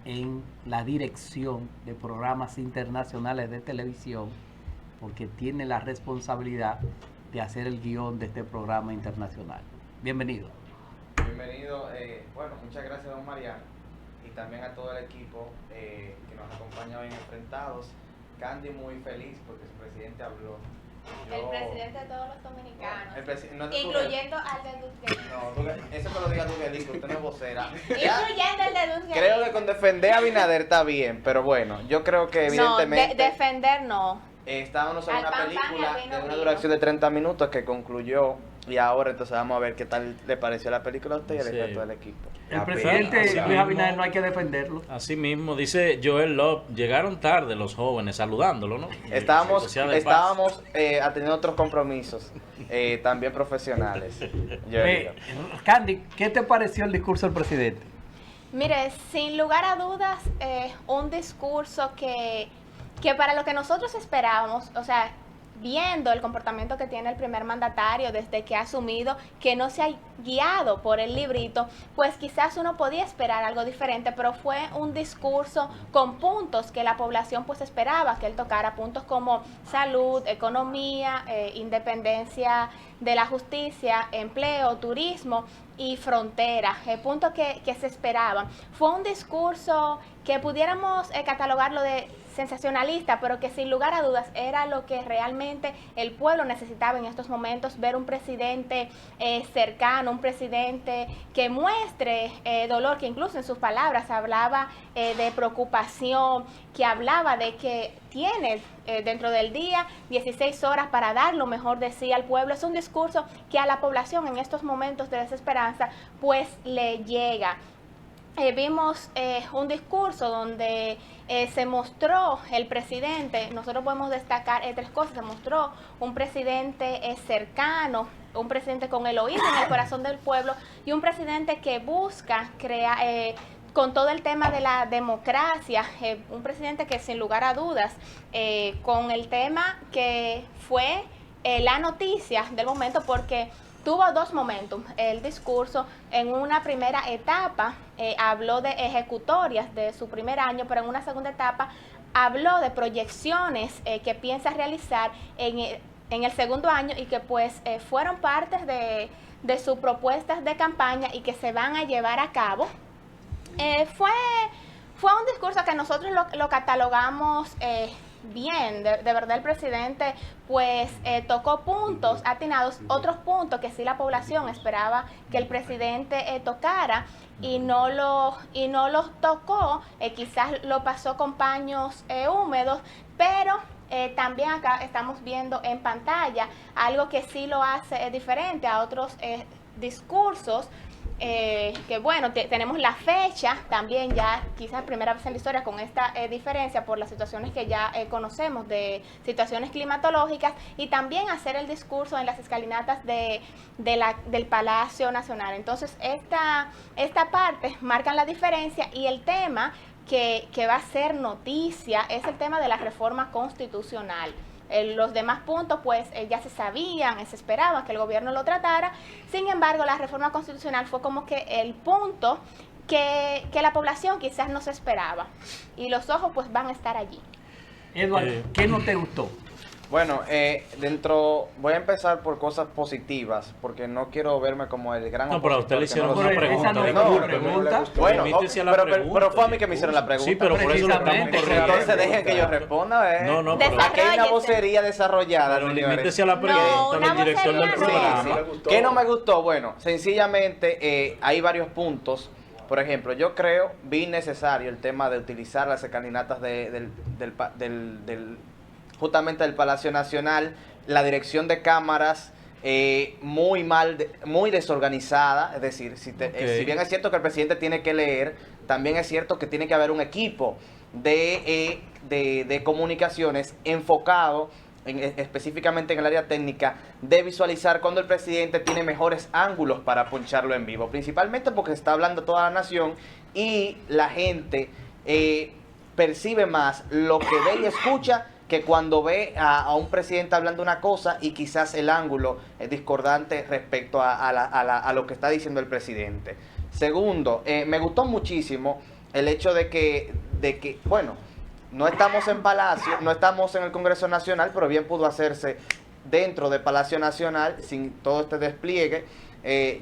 en la dirección de programas internacionales de televisión, porque tiene la responsabilidad de hacer el guión de este programa internacional. Bienvenido. Bienvenido. Bueno, muchas gracias, don Mariano, y también a todo el equipo que nos acompaña hoy en Enfrentados. Candy muy feliz porque su presidente habló. El presidente de todos los dominicanos, No incluyendo al de Duzguelito. No, eso que lo diga Duzguelito, usted no es vocera. Incluyendo el de Duzguelito. Creo que con defender a Abinader está bien, pero bueno, yo creo que evidentemente... No, defender no. Estábamos en Al una pan, pan, película al vino, de una vino. duración de 30 minutos que concluyó, y ahora entonces vamos a ver qué tal le pareció la película a usted y al Sí. resto del equipo. El presidente así Luis mismo. Abinader no hay que defenderlo. Así mismo, dice Joel Love, llegaron tarde los jóvenes saludándolo, ¿no? Estábamos Social de paz. atendiendo otros compromisos, también profesionales. Yo digo. Candy, ¿qué te pareció el discurso del presidente? Mire, sin lugar a dudas, un discurso que para lo que nosotros esperábamos, o sea, viendo el comportamiento que tiene el primer mandatario desde que ha asumido, que no se ha guiado por el librito, pues quizás uno podía esperar algo diferente, pero fue un discurso con puntos que la población pues esperaba que él tocara, puntos como salud, economía, independencia de la justicia, empleo, turismo y frontera, puntos que se esperaban. Fue un discurso que pudiéramos catalogarlo de sensacionalista, pero que sin lugar a dudas era lo que realmente el pueblo necesitaba en estos momentos, ver un presidente cercano, un presidente que muestre dolor, que incluso en sus palabras hablaba de preocupación, que hablaba de que tiene dentro del día 16 horas para dar lo mejor de sí al pueblo. Es un discurso que a la población en estos momentos de desesperanza pues le llega. Vimos un discurso donde se mostró el presidente, nosotros podemos destacar tres cosas: se mostró un presidente cercano, un presidente con el oído en el corazón del pueblo y un presidente que busca crear, con todo el tema de la democracia, un presidente que sin lugar a dudas, con el tema que fue la noticia del momento, porque tuvo dos momentos. El discurso en una primera etapa habló de ejecutorias de su primer año, pero en una segunda etapa habló de proyecciones que piensa realizar en el segundo año y que pues fueron partes de sus propuestas de campaña y que se van a llevar a cabo. Fue un discurso que nosotros lo catalogamos bien. De verdad el presidente pues tocó puntos atinados, otros puntos que sí la población esperaba que el presidente tocara y no los tocó, quizás lo pasó con paños húmedos, pero también acá estamos viendo en pantalla algo que sí lo hace diferente a otros discursos. Que bueno, tenemos la fecha también ya, quizás primera vez en la historia con esta diferencia por las situaciones que ya conocemos de situaciones climatológicas, y también hacer el discurso en las escalinatas del Palacio Nacional. Entonces esta parte marcan la diferencia, y el tema que va a ser noticia es el tema de la reforma constitucional. Los demás puntos pues ya se sabían, se esperaba que el gobierno lo tratara. Sin embargo, la reforma constitucional fue como que el punto que la población quizás no se esperaba, y los ojos pues van a estar allí. Eduardo, ¿qué no te gustó? Bueno, voy a empezar por cosas positivas, porque no quiero verme como el gran No, pero a usted le hicieron opositor una que no lo pregunta. sé. pregunta. Bueno, Remítese a la pero pregunta, fue a mí que me hicieron la pregunta. Sí, pero por eso lo estamos Precisamente, corrigiendo. Entonces dejen que yo responda, No, no, pero, aquí hay una Desarróllese. vocería desarrollada, pero señores. limítese a la No, pregunta una del director del vocería no. programa. ¿Qué no me gustó? Bueno, sencillamente hay varios puntos. Por ejemplo, yo creo, vi necesario el tema de utilizar las escalinatas justamente del Palacio Nacional, la dirección de cámaras muy desorganizada. Es decir, si bien es cierto que el presidente tiene que leer, también es cierto que tiene que haber un equipo de comunicaciones enfocado específicamente en el área técnica, de visualizar cuando el presidente tiene mejores ángulos para poncharlo en vivo, principalmente porque está hablando toda la nación y la gente percibe más lo que ve y escucha que cuando ve a un presidente hablando una cosa y quizás el ángulo es discordante respecto a lo que está diciendo el presidente. Segundo, me gustó muchísimo el hecho bueno, no estamos en Palacio, no estamos en el Congreso Nacional, pero bien pudo hacerse dentro de Palacio Nacional sin todo este despliegue.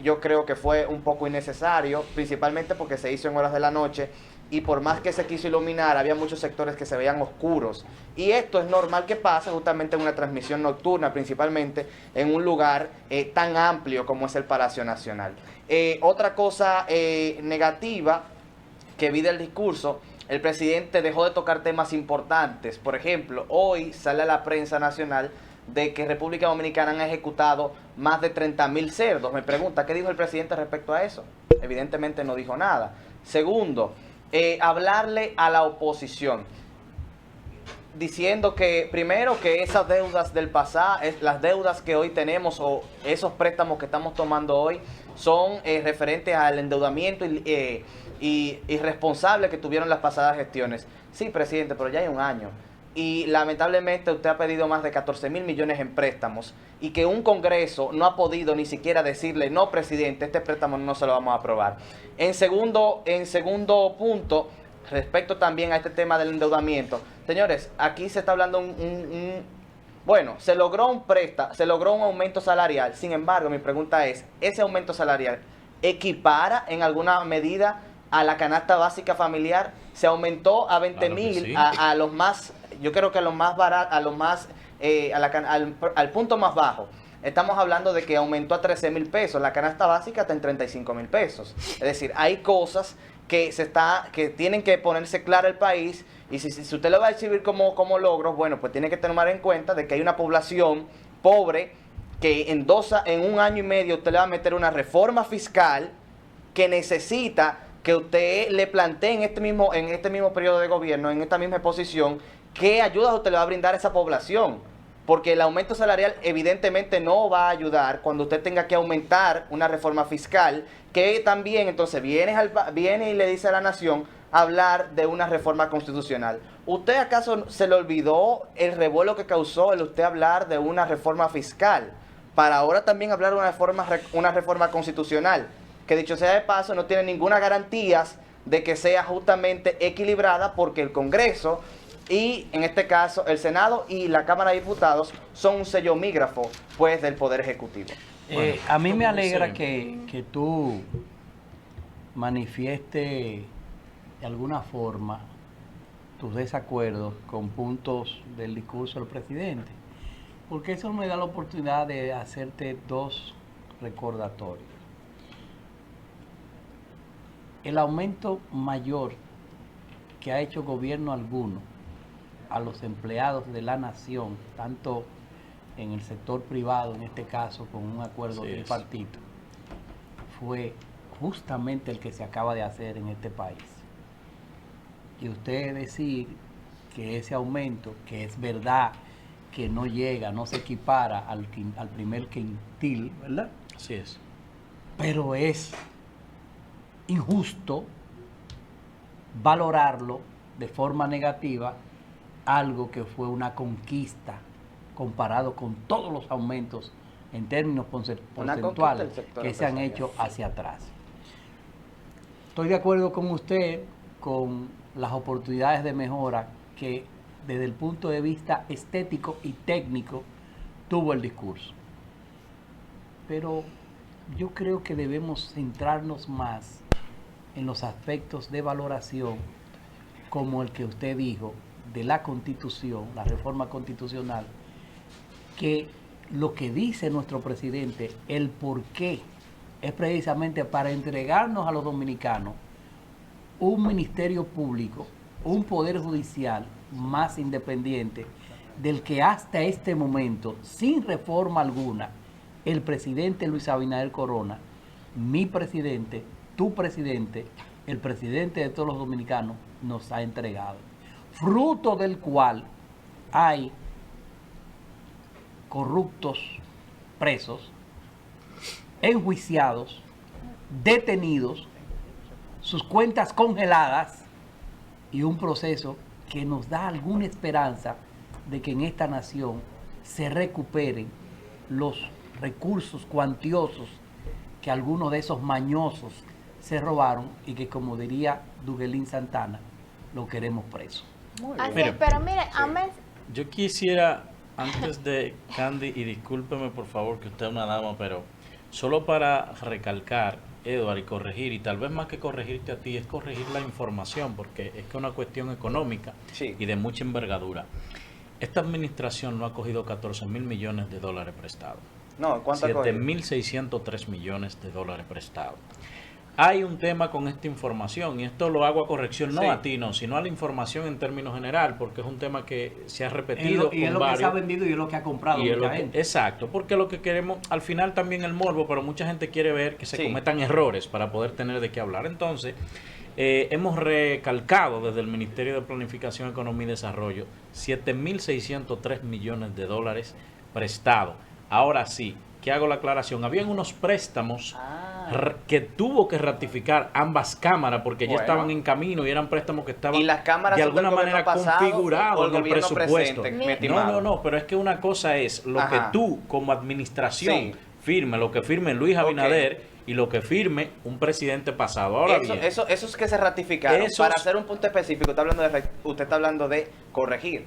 Yo creo que fue un poco innecesario, principalmente porque se hizo en horas de la noche y por más que se quiso iluminar, había muchos sectores que se veían oscuros. Y esto es normal que pase justamente en una transmisión nocturna, principalmente en un lugar tan amplio como es el Palacio Nacional. Otra cosa negativa que vi del discurso, el presidente dejó de tocar temas importantes. Por ejemplo, hoy sale a la prensa nacional de que República Dominicana han ejecutado más de 30.000 cerdos. Me pregunta, ¿qué dijo el presidente respecto a eso? Evidentemente no dijo nada. Segundo, hablarle a la oposición, diciendo que primero que esas deudas del pasado, las deudas que hoy tenemos o esos préstamos que estamos tomando hoy son referentes al endeudamiento y irresponsable que tuvieron las pasadas gestiones. Sí, presidente, pero ya hay un año. Y lamentablemente usted ha pedido más de 14.000 millones en préstamos y que un Congreso no ha podido ni siquiera decirle, no, presidente, este préstamo no se lo vamos a aprobar. En segundo punto, respecto también a este tema del endeudamiento, señores, aquí se está hablando bueno, se logró un aumento salarial. Sin embargo, mi pregunta es, ¿ese aumento salarial equipara en alguna medida a la canasta básica familiar? Se aumentó a 20.000, sí. a los más, yo creo que a los más baratos, a los más, al punto más bajo. Estamos hablando de que aumentó a 13.000 pesos, la canasta básica está en 35.000 pesos. Es decir, hay cosas que tienen que ponerse clara el país, y si usted lo va a exhibir como logros, bueno, pues tiene que tomar en cuenta de que hay una población pobre que en un año y medio usted le va a meter una reforma fiscal que necesita que usted le plantee en este mismo periodo de gobierno, en esta misma exposición, qué ayudas usted le va a brindar a esa población. Porque el aumento salarial evidentemente no va a ayudar cuando usted tenga que aumentar una reforma fiscal, que también entonces viene y le dice a la nación hablar de una reforma constitucional. ¿Usted acaso se le olvidó el revuelo que causó el usted hablar de una reforma fiscal para ahora también hablar de una reforma constitucional? Que dicho sea de paso, no tiene ninguna garantía de que sea justamente equilibrada, porque el Congreso y en este caso el Senado y la Cámara de Diputados son un sellomígrafo pues del Poder Ejecutivo. Bueno, a mí me alegra que tú manifiestes de alguna forma tus desacuerdos con puntos del discurso del presidente, porque eso me da la oportunidad de hacerte dos recordatorios. El aumento mayor que ha hecho gobierno alguno a los empleados de la nación, tanto en el sector privado, en este caso con un acuerdo tripartito, fue justamente el que se acaba de hacer en este país. Y usted decir que ese aumento, que es verdad que no llega, no se equipara al primer quintil, ¿verdad? Así es. Pero es injusto valorarlo de forma negativa, algo que fue una conquista comparado con todos los aumentos en términos porcentuales que se han hecho hacia atrás. Estoy de acuerdo con usted con las oportunidades de mejora que desde el punto de vista estético y técnico tuvo el discurso. Pero yo creo que debemos centrarnos más en los aspectos de valoración, como el que usted dijo, de la Constitución, la reforma constitucional, que lo que dice nuestro presidente, el por qué, es precisamente para entregarnos a los dominicanos un ministerio público, un poder judicial más independiente del que hasta este momento, sin reforma alguna, el presidente Luis Abinader Corona, mi presidente, tu presidente, el presidente de todos los dominicanos, nos ha entregado. Fruto del cual hay corruptos presos, enjuiciados, detenidos, sus cuentas congeladas y un proceso que nos da alguna esperanza de que en esta nación se recuperen los recursos cuantiosos que algunos de esos mañosos se robaron y que, como diría Duguelín Santana, lo queremos preso. Así Mire, es, pero mire, Yo quisiera, antes de Candy, y discúlpeme por favor que usted es una dama, pero solo para recalcar, Edward, y corregir, y tal vez más que corregirte a ti, es corregir la información, porque es que es una cuestión económica y de mucha envergadura. Esta administración no ha cogido 14.000 millones de dólares prestados. No, ¿cuánto ha cogido? 7.603 millones de dólares prestados. Hay un tema con esta información, y esto lo hago a corrección, no a ti, no, sino a la información en términos general, porque es un tema que se ha repetido. Y es lo que se ha vendido y es lo que ha comprado mucha gente. Exacto, porque lo que queremos, al final también el morbo, pero mucha gente quiere ver que se cometan errores para poder tener de qué hablar. Entonces, hemos recalcado desde el Ministerio de Planificación, Economía y Desarrollo 7.603 millones de dólares prestados. Ahora sí, que hago la aclaración, habían unos préstamos que tuvo que ratificar ambas cámaras porque ya estaban en camino y eran préstamos que estaban de alguna manera configurados en el presupuesto. No, pero es que una cosa es lo que tú como administración firme, lo que firme Luis Abinader y lo que firme un presidente pasado. Ahora bien, esos que se ratificaron, para hacer un punto específico, usted está hablando de corregir.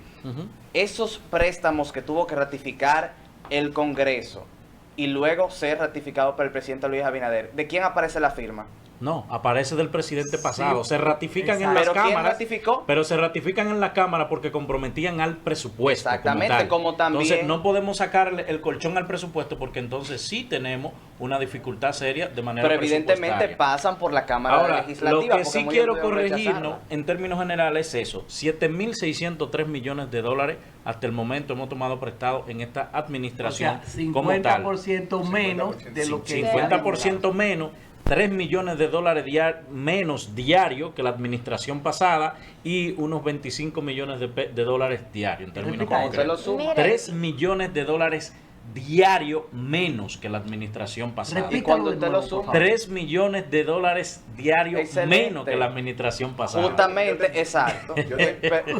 Esos préstamos que tuvo que ratificar el Congreso y luego ser ratificado por el presidente Luis Abinader, ¿de quién aparece la firma? No, aparece del presidente pasado. Se ratifican en las cámaras. ¿Quién ratificó? Pero se ratifican en la cámara porque comprometían al presupuesto. Exactamente, como también. Entonces no podemos sacarle el colchón al presupuesto porque entonces sí tenemos una dificultad seria de manera presupuestaria. Pero evidentemente pasan por la Cámara Ahora, Legislativa. Lo que sí quiero corregirnos en términos generales es eso. 7.603 millones de dólares hasta el momento hemos tomado prestado en esta administración. O sea, 50% menos de lo que 50% menos. 3 millones de dólares menos diario que la administración pasada y unos 25 millones de dólares diarios en términos concretos. 3 millones de dólares diario menos que la administración pasada. Y cuando usted lo suma, 3 millones de dólares diarios menos que la administración pasada. Justamente, exacto.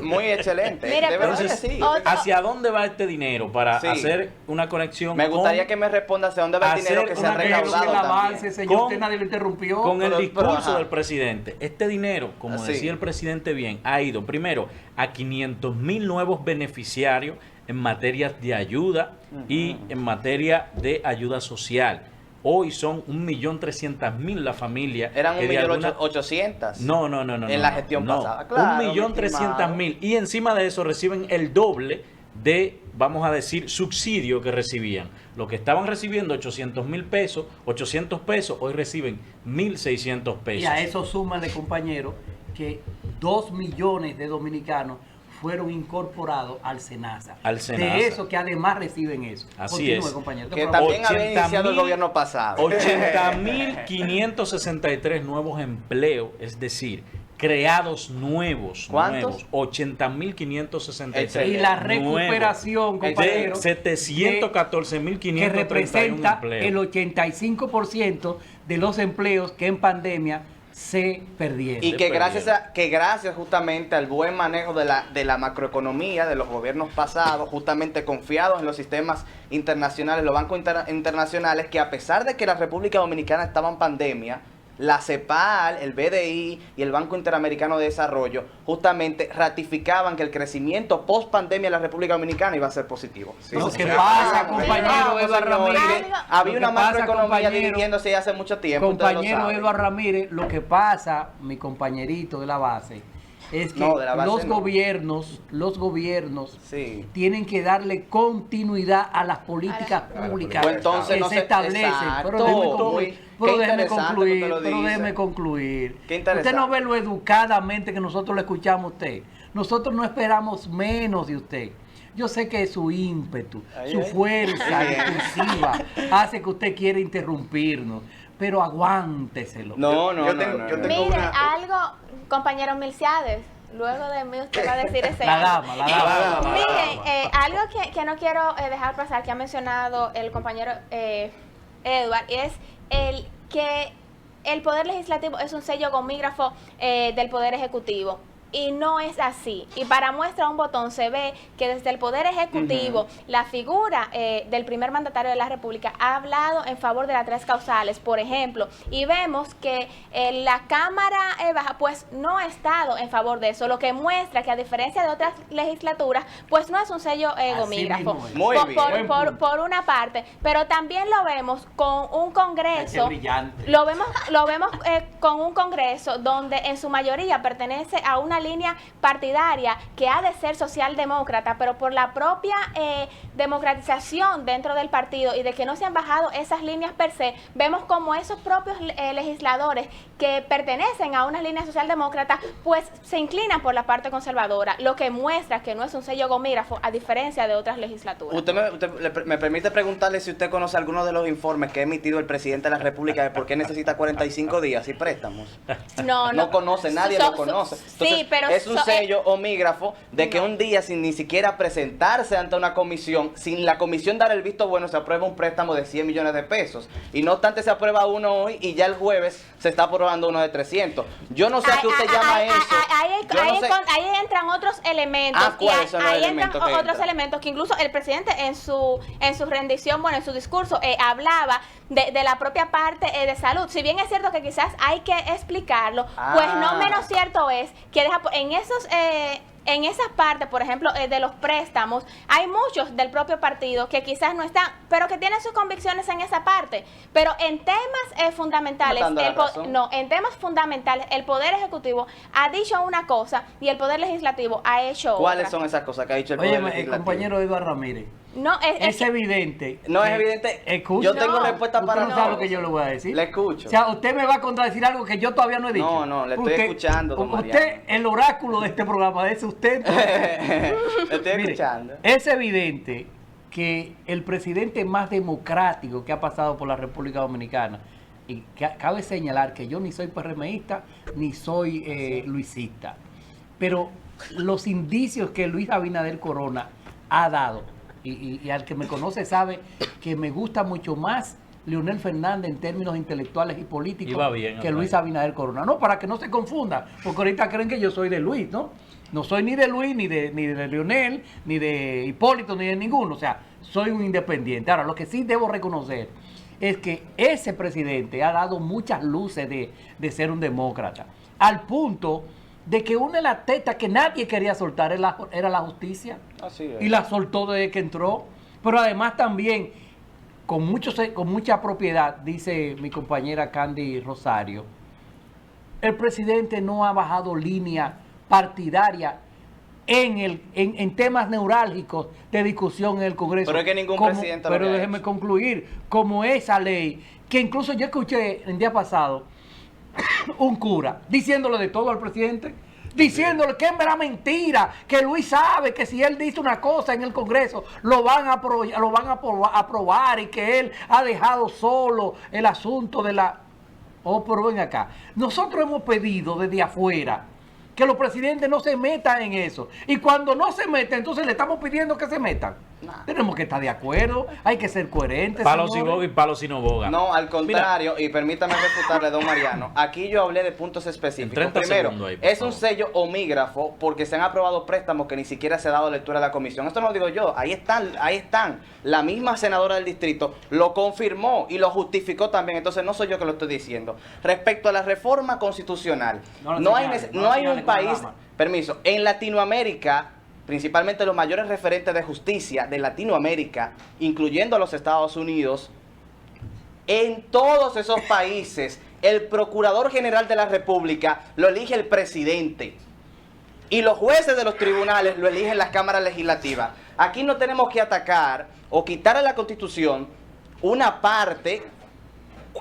Muy excelente. Mira, de verdad entonces, que sí. ¿hacia dónde va este dinero? Para hacer una conexión. Me gustaría que me responda hacia dónde va el dinero que se ha recaudado. Avance, señor, usted nadie lo interrumpió. Con el discurso del presidente. Este dinero, como decía el presidente bien, ha ido primero a 500.000 nuevos beneficiarios en materias de ayuda y en materia de ayuda social. Hoy son 1.300.000 la familia. Eran 1.800.000. No. En la gestión pasada, claro. 1.300.000. Y encima de eso reciben el doble de, vamos a decir, subsidio que recibían. Lo que estaban recibiendo 800.000 pesos, 800 pesos, hoy reciben 1.600 pesos. Y a eso súmale, compañero, que 2 millones de dominicanos fueron incorporados al SENASA. De eso que además reciben eso. Así Continúe, es. compañero. Que también había iniciado el gobierno pasado. 80.563 nuevos empleos, es decir, creados nuevos. ¿Cuántos? 80.563. Y la recuperación, compañero, 714.531 que representa empleos. el 85% de los empleos que en pandemia se perdieron. Y que gracias justamente al buen manejo de la macroeconomía de los gobiernos pasados, justamente confiados en los sistemas internacionales, los bancos internacionales, que a pesar de que la República Dominicana estaba en pandemia, la CEPAL, el BDI y el Banco Interamericano de Desarrollo justamente ratificaban que el crecimiento post pandemia en la República Dominicana iba a ser positivo. Lo que pasa, compañero Eduardo Ramírez, había una macroeconomía dirigiéndose ya hace mucho tiempo. Compañero Eduardo Ramírez, lo que pasa, mi compañerito de la base, es que los gobiernos tienen que darle continuidad a las políticas públicas que se establecen. Pero déjeme concluir. Usted no ve lo educadamente que nosotros le escuchamos a usted. Nosotros no esperamos menos de usted. Yo sé que su ímpetu, su fuerza impulsiva hace que usted quiera interrumpirnos, pero aguánteselo. Mire, algo, compañero Milciades, luego de mí usted va a decir ese. La dama. Miren, algo que no quiero dejar pasar, que ha mencionado el compañero Edward, es el que el Poder Legislativo es un sello gomígrafo del Poder Ejecutivo. y no es así. Y para muestra un botón se ve que desde el Poder Ejecutivo, la figura del primer mandatario de la República ha hablado en favor de las 3 causales, por ejemplo, y vemos que la Cámara Baja pues no ha estado en favor de eso, lo que muestra que a diferencia de otras legislaturas, pues no es un sello gomígrafo. Por una parte, pero también lo vemos con un Congreso, lo vemos con un Congreso donde en su mayoría pertenece a una línea partidaria que ha de ser socialdemócrata, pero por la propia democratización dentro del partido y de que no se han bajado esas líneas per se, vemos como esos propios legisladores que pertenecen a una línea socialdemócrata, pues se inclinan por la parte conservadora, lo que muestra que no es un sello gomígrafo a diferencia de otras legislaturas. Usted me permite preguntarle si usted conoce alguno de los informes que ha emitido el presidente de la República de por qué necesita 45 días y préstamos. No conoce, nadie lo conoce. Entonces, sí, pero es un sello homígrafo de que un día, sin ni siquiera presentarse ante una comisión, sin la comisión dar el visto bueno, se aprueba un préstamo de 100 millones de pesos. Y no obstante, se aprueba uno hoy y ya el jueves se está aprobando uno de 300. Yo no sé a qué usted llama eso. Ahí entran otros elementos. ¿Cuáles son los ahí elementos entran que otros elementos que incluso el presidente en su rendición, bueno, en su discurso, hablaba de la propia parte de salud. Si bien es cierto que quizás hay que explicarlo, pues no menos cierto es que en esas partes, por ejemplo, de los préstamos, hay muchos del propio partido que quizás no están, pero que tienen sus convicciones en esa parte. Pero en temas fundamentales, en temas fundamentales, el Poder Ejecutivo ha dicho una cosa y el Poder Legislativo ha hecho otra. ¿Cuáles son esas cosas que ha dicho el Poder Legislativo? El compañero Eduardo Ramírez. No, es evidente. No es evidente. Escucha, yo tengo respuesta para no sabe lo que yo le voy a decir. Le escucho. O sea, usted me va a contradecir algo que yo todavía no he dicho. No, le estoy escuchando, don Mariano. Usted, el oráculo de este programa, es usted. Le estoy escuchando. Es evidente que el presidente más democrático que ha pasado por la República Dominicana, y cabe señalar que yo ni soy PRMista ni soy luisista, pero los indicios que Luis Abinader Corona ha dado, y al que me conoce sabe que me gusta mucho más Leonel Fernández en términos intelectuales y políticos que Luis Abinader Corona. No, para que no se confunda, porque ahorita creen que yo soy de Luis, ¿no? No soy ni de Luis, ni de Leonel, ni de Hipólito, ni de ninguno. O sea, soy un independiente. Ahora, lo que sí debo reconocer es que ese presidente ha dado muchas luces de ser un demócrata, al punto de que una de las tetas que nadie quería soltar era la justicia. Así es. Y la soltó desde que entró. Pero además también, con mucha propiedad, dice mi compañera Candy Rosario, el presidente no ha bajado línea partidaria en temas neurálgicos de discusión en el Congreso. Pero es que ningún presidente lo Pero déjeme concluir, como esa ley, que incluso yo escuché el día pasado un cura diciéndole de todo al presidente, diciéndole que era mentira, que Luis sabe que si él dice una cosa en el Congreso lo van a aprobar y que él ha dejado solo el asunto de la... Oh, pero ven acá, nosotros hemos pedido desde afuera que los presidentes no se metan en eso, y cuando no se meten, entonces le estamos pidiendo que se metan. Tenemos que estar de acuerdo, hay que ser coherentes. Palos y boga y palos y no boga. No, al contrario, y permítame refutarle, don Mariano, aquí yo hablé de puntos específicos. Primero, es un sello homígrafo porque se han aprobado préstamos que ni siquiera se ha dado lectura a la comisión. Esto no lo digo yo, ahí están. La misma senadora del distrito lo confirmó y lo justificó también, entonces no soy yo que lo estoy diciendo. Respecto a la reforma constitucional, no hay un país, permiso, en Latinoamérica, principalmente los mayores referentes de justicia de Latinoamérica, incluyendo a los Estados Unidos, en todos esos países, el Procurador General de la República lo elige el presidente. Y los jueces de los tribunales lo eligen las cámaras legislativas. Aquí no tenemos que atacar o quitar a la Constitución una parte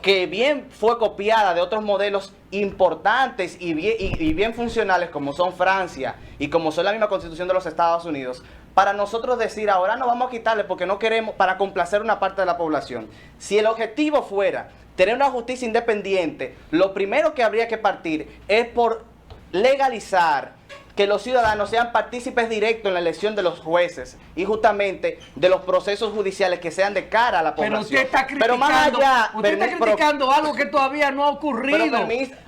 que bien fue copiada de otros modelos importantes y bien funcionales como son Francia y como son la misma Constitución de los Estados Unidos, para nosotros decir ahora no vamos a quitarle porque no queremos, para complacer una parte de la población. Si el objetivo fuera tener una justicia independiente, lo primero que habría que partir es por legalizar que los ciudadanos sean partícipes directos en la elección de los jueces y justamente de los procesos judiciales que sean de cara a la población. Pero usted está criticando, algo que todavía no ha ocurrido.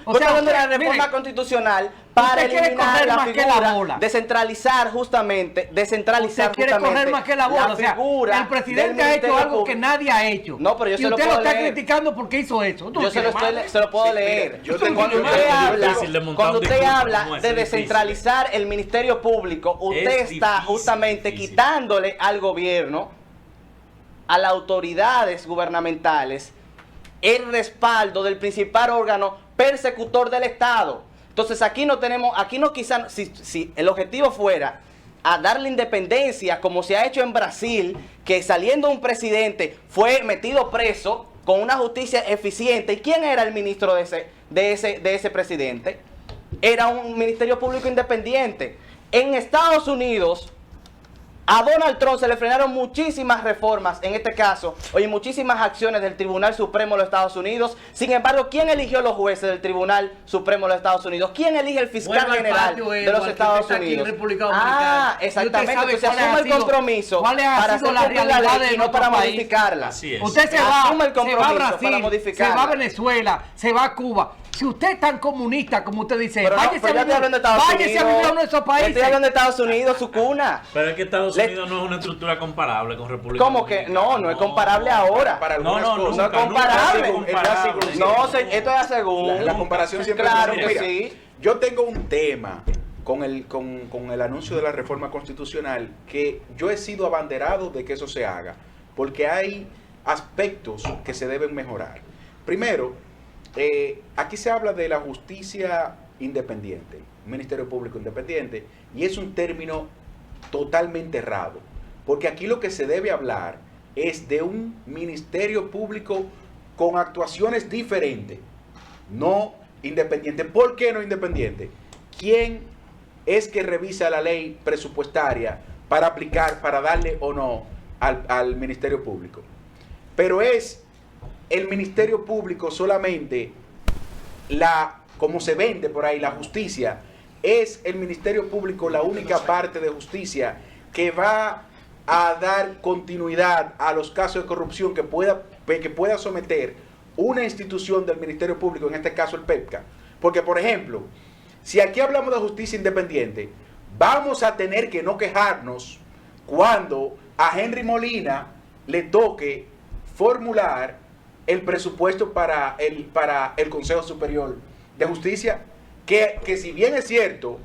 Porque está hablando de la reforma constitucional para eliminar la figura, descentralizar justamente, usted quiere correr más que la bola, o sea, el presidente ha hecho algo que nadie ha hecho. No, pero yo se lo puedo leer. Usted lo está criticando porque hizo eso. Yo se lo puedo leer. Cuando usted habla de descentralizar el Ministerio Público, usted está justamente quitándole al gobierno, a las autoridades gubernamentales, el respaldo del principal órgano persecutor del Estado. Entonces aquí quizás, si el objetivo fuera a darle independencia, como se ha hecho en Brasil, que saliendo un presidente fue metido preso con una justicia eficiente. ¿Y quién era el ministro de ese presidente? Era un ministerio público independiente. En Estados Unidos, a Donald Trump se le frenaron muchísimas reformas, en este caso, muchísimas acciones del Tribunal Supremo de los Estados Unidos. Sin embargo, ¿quién eligió los jueces del Tribunal Supremo de los Estados Unidos? ¿Quién elige el fiscal general de los Estados Unidos? Exactamente. Entonces asume el compromiso para hacer cumplir la ley y no para modificarla. Usted se va a Brasil, se va a Venezuela, se va a Cuba. Si usted es tan comunista como usted dice, váyase a vivir a uno de esos países. Estoy hablando de Estados Unidos, su cuna. Pero es que Estados Unidos no es una estructura comparable con República Dominicana. ¿Cómo que? No es comparable ahora. No es comparable. No, esto es según. La comparación siempre claro que sí. Yo tengo un tema con el anuncio de la reforma constitucional que yo he sido abanderado de que eso se haga, porque hay aspectos que se deben mejorar. Primero, aquí se habla de la justicia independiente, Ministerio Público independiente, y es un término totalmente errado, porque aquí lo que se debe hablar es de un Ministerio Público con actuaciones diferentes, no independiente. ¿Por qué no independiente? ¿Quién es que revisa la ley presupuestaria para aplicar, para darle o no al Ministerio Público? Pero es el Ministerio Público solamente, como se vende por ahí, la justicia, es el Ministerio Público la única parte de justicia que va a dar continuidad a los casos de corrupción que pueda someter una institución del Ministerio Público, en este caso el PEPCA. Porque, por ejemplo, si aquí hablamos de justicia independiente, vamos a tener que no quejarnos cuando a Henry Molina le toque formular el presupuesto para el Consejo Superior de Justicia, que si bien es cierto,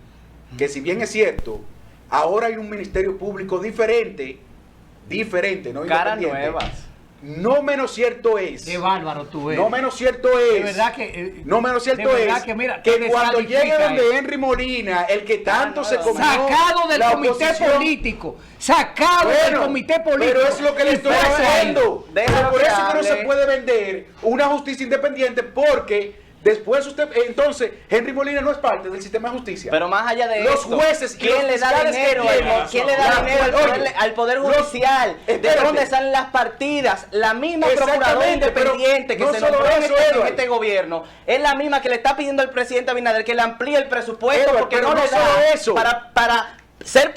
ahora hay un Ministerio Público diferente, no caras nuevas. No menos cierto es. Qué bárbaro tú eres. No menos cierto es. De verdad que. No menos cierto es que cuando llegue donde Henry Molina, el que tanto se comió. Sacado del comité político. Sacado del comité político. Pero es lo que le estoy diciendo. Por eso que no se puede vender una justicia independiente, porque después entonces, Henry Molina no es parte del sistema de justicia. Pero más allá de los jueces y ¿quién le da dinero? ¿Quién le da dinero al Poder Judicial? ¿De dónde salen las partidas? La misma Procuradora Independiente que se nombró en este gobierno es la misma que le está pidiendo al presidente Abinader que le amplíe el presupuesto, porque no le da eso. Para ser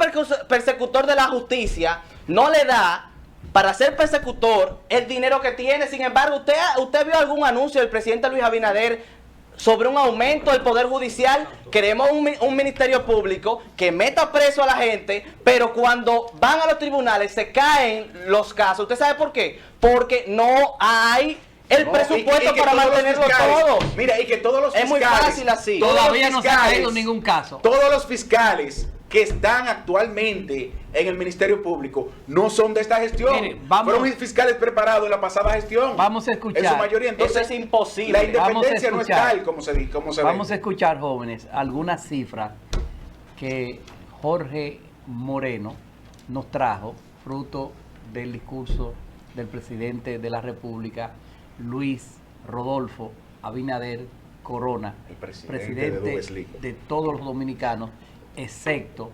persecutor de la justicia, no le da. Para ser persecutor, el dinero que tiene. Sin embargo, ¿usted vio algún anuncio del presidente Luis Abinader sobre un aumento del Poder Judicial? Queremos un Ministerio Público que meta preso a la gente, pero cuando van a los tribunales se caen los casos. ¿Usted sabe por qué? Porque no hay el presupuesto para mantenerlo todo. Mira, y que todos los fiscales... Es muy fácil así. Todavía no se ha caído ningún caso. Todos los fiscales que están actualmente en el Ministerio Público no son de esta gestión. Miren, fueron fiscales preparados en la pasada gestión. Vamos a escuchar. En su mayoría. Entonces, eso es imposible. La independencia no es tal como se Vamos a escuchar, jóvenes, algunas cifras que Jorge Moreno nos trajo, fruto del discurso del presidente de la República, Luis Rodolfo Abinader Corona, el presidente de todos los dominicanos, excepto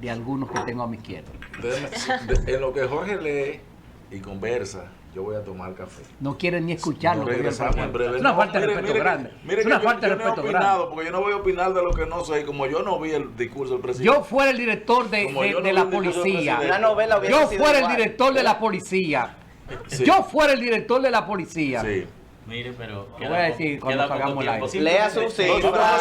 de algunos que tengo a mi izquierda. En lo que Jorge lee y conversa, yo voy a tomar café. No quieren ni escucharlo. Regresamos en breve. Es una falta de respeto grande. Es una falta de respeto grande. Porque yo no voy a opinar de lo que no sé. Como yo no vi el discurso del presidente. Yo fuera el director de la policía. Una novela yo fuera el director de la policía. Sí. Yo fuera el director de la policía. Sí. Mire, pero Voy a decir cuando hagamos la lea su cifra.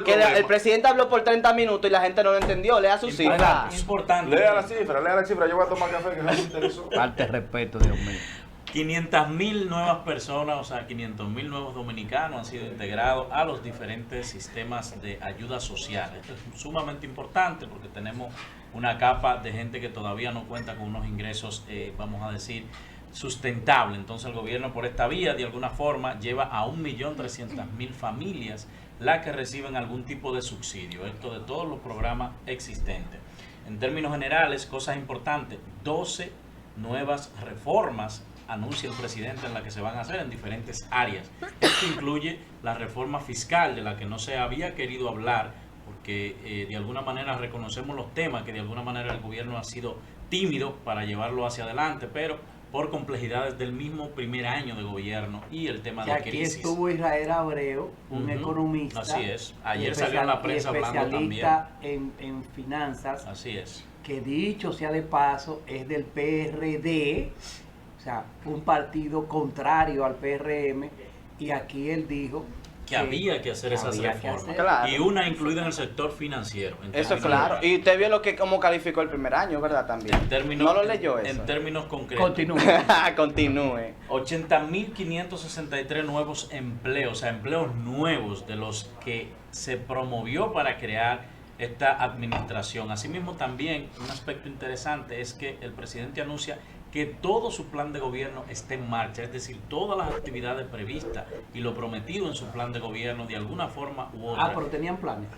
Que el presidente habló por 30 minutos y la gente no lo entendió. Lea su cifra. Importante. Lea la cifra. Yo voy a tomar café que no me interesó. Falta de respeto, Dios mío. 500.000 nuevas personas, o sea, 500.000 nuevos dominicanos han sido integrados a los diferentes sistemas de ayuda social. Esto es sumamente importante porque tenemos una capa de gente que todavía no cuenta con unos ingresos, vamos a decir, sustentables. Entonces el gobierno por esta vía, de alguna forma, lleva a 1.300.000 familias las que reciben algún tipo de subsidio. Esto de todos los programas existentes. En términos generales, cosas importantes, 12 nuevas reformas anuncia el presidente en la que se van a hacer en diferentes áreas. Esto incluye la reforma fiscal de la que no se había querido hablar porque de alguna manera reconocemos los temas que de alguna manera el gobierno ha sido tímido para llevarlo hacia adelante, pero por complejidades del mismo primer año de gobierno y el tema de la crisis. Aquí estuvo Israel Abreu, un economista. Así es. Ayer salió en la prensa hablando también. En finanzas. Así es. Que dicho sea de paso, es del PRD. O sea, un partido contrario al PRM, y aquí él dijo que había que hacer esas reformas, claro. Y una incluida en el sector financiero. Eso es claro. Y usted vio cómo calificó el primer año, ¿verdad? También. No lo leyó eso. En términos concretos. Continúe. 80.563 nuevos empleos, o sea, empleos nuevos de los que se promovió para crear esta administración. Asimismo, también un aspecto interesante es que el presidente anuncia que todo su plan de gobierno esté en marcha, es decir, todas las actividades previstas y lo prometido en su plan de gobierno de alguna forma u otra. Pero tenían planes.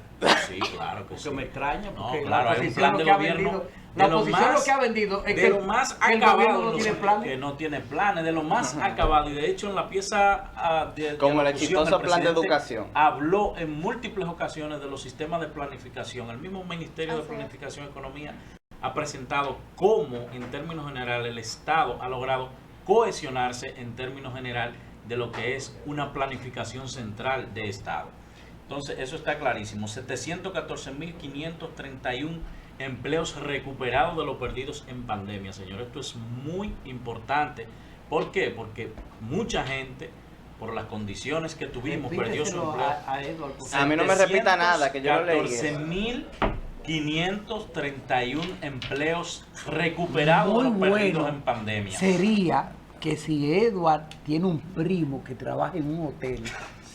Sí, claro que sí. Porque me extraña, porque claro, hay un plan de gobierno. La oposición lo que ha vendido es que lo más acabado no tiene planes. Que no tiene planes, de lo más acabado. Y de hecho, en la pieza como el exitoso plan de educación, habló en múltiples ocasiones de los sistemas de planificación. El mismo Ministerio de Planificación y Economía ha presentado cómo, en términos generales, el Estado ha logrado cohesionarse en términos generales de lo que es una planificación central de Estado. Entonces, eso está clarísimo. 714.531 empleos recuperados de los perdidos en pandemia, señor. Esto es muy importante. ¿Por qué? Porque mucha gente, por las condiciones que tuvimos, perdió su empleo. A mí no me repita nada, que yo lo leí. 14.531 empleos recuperados de los perdidos en pandemia. Sería que si Edward tiene un primo que trabaja en un hotel,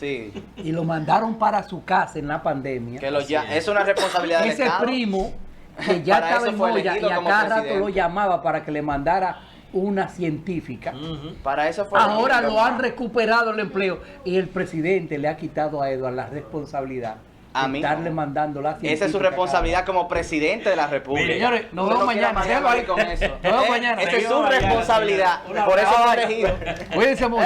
sí, y lo mandaron para su casa en la pandemia, que es una responsabilidad del Estado. Ese primo que ya estaba en olla y a cada rato lo llamaba para que le mandara una científica. Para eso fue. Ahora lo han recuperado el empleo y el presidente le ha quitado a Edward la responsabilidad de estarle mandando la científica. Esa es su responsabilidad como presidente de la República. Mire, señores, nos vemos mañana. Con eso. Nos vemos mañana. Esa es su responsabilidad. Por eso fue elegido. Cuídense mucho.